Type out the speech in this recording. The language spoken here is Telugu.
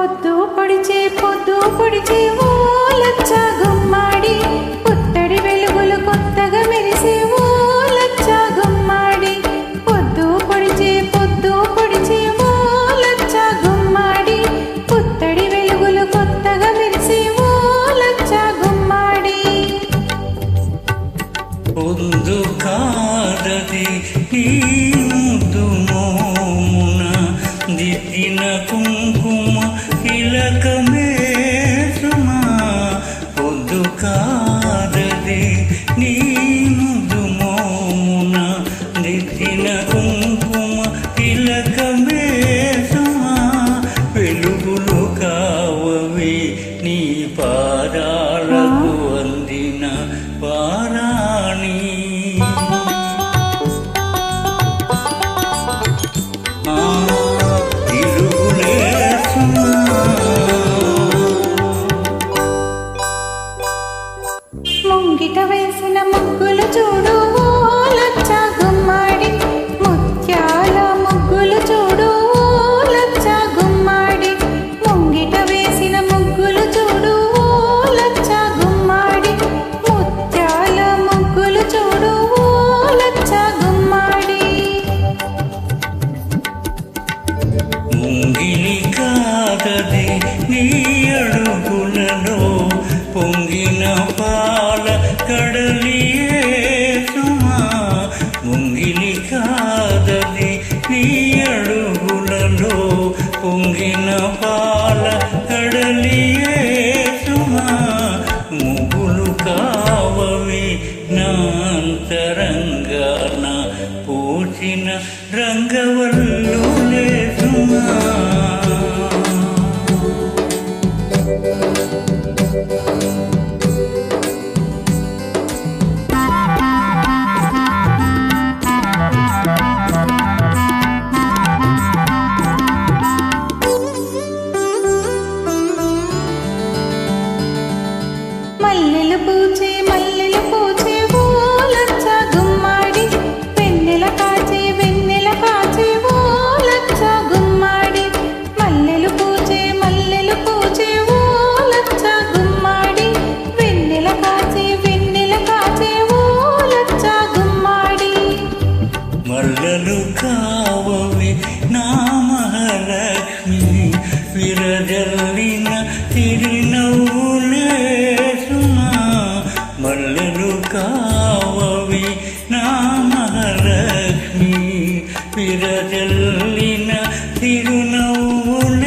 పొద్దు పొడిచే ఓ లచ్చ గుమ్మాడి పుత్తడి వెలుగులు కొత్తగా మెరిసే ఓ లచ్చ గుమ్మాడి పొద్దు పొడిచే ఓ లచ్చ గుమ్మాడి పుత్తడి వెలుగులు కొత్తగా మెరిసే ఓ లచ్చ గుమ్మాడి పొందు కాదది ఈ ముద్దు మోమున దిద్దిన కుంకుమ తిలకమే సుమా పొద్దు కాదది నీ ముద్దు మోమున దిద్దిన కుంకుమ తిలకమే సుమా వెలుగులు కావవి నీ పాదాలకు అందిన పారాణి ముంగిట వేసిన ముగ్గులు చూడు ఓ లచ్చ గుమ్మాడి ముత్యాల ముగ్గులు చూడు ఓ లచ్చ గుమ్మాడి ముంగిట వేసిన ముగ్గులు చూడు ఓ లచ్చ గుమ్మాడి ముత్యాల ముగ్గులు చూడు ఓ లచ్చ గుమ్మాడి ముంగిలి కాదది నీ అడుగులలో పొంగిన పాల కడలియే సుమా ముంగిలి కాదది నీ అడుగులలో పొంగిన పాల కడలియే సుమా ముగ్గులు కావవి నా అంతరంగాన పూచిన రంగవల్లులే సుమా మల్లెలు పూచే ఓ లచ్చ గుమ్మాడి వెన్నెల కాచే ఓ లచ్చ గుమ్మాడి మల్లెలు పూచే ఓ లచ్చ గుమ్మాడి వెన్నెల కాచే ఓ లచ్చ గుమ్మాడి మల్లలు కావవి నా మహాలక్ష్మి విరజల్లిన తిరినవ్వులే సుమా మల్లలు కావవి నా మహాలక్ష్మి విరజల్లిన తిరునవ్వులే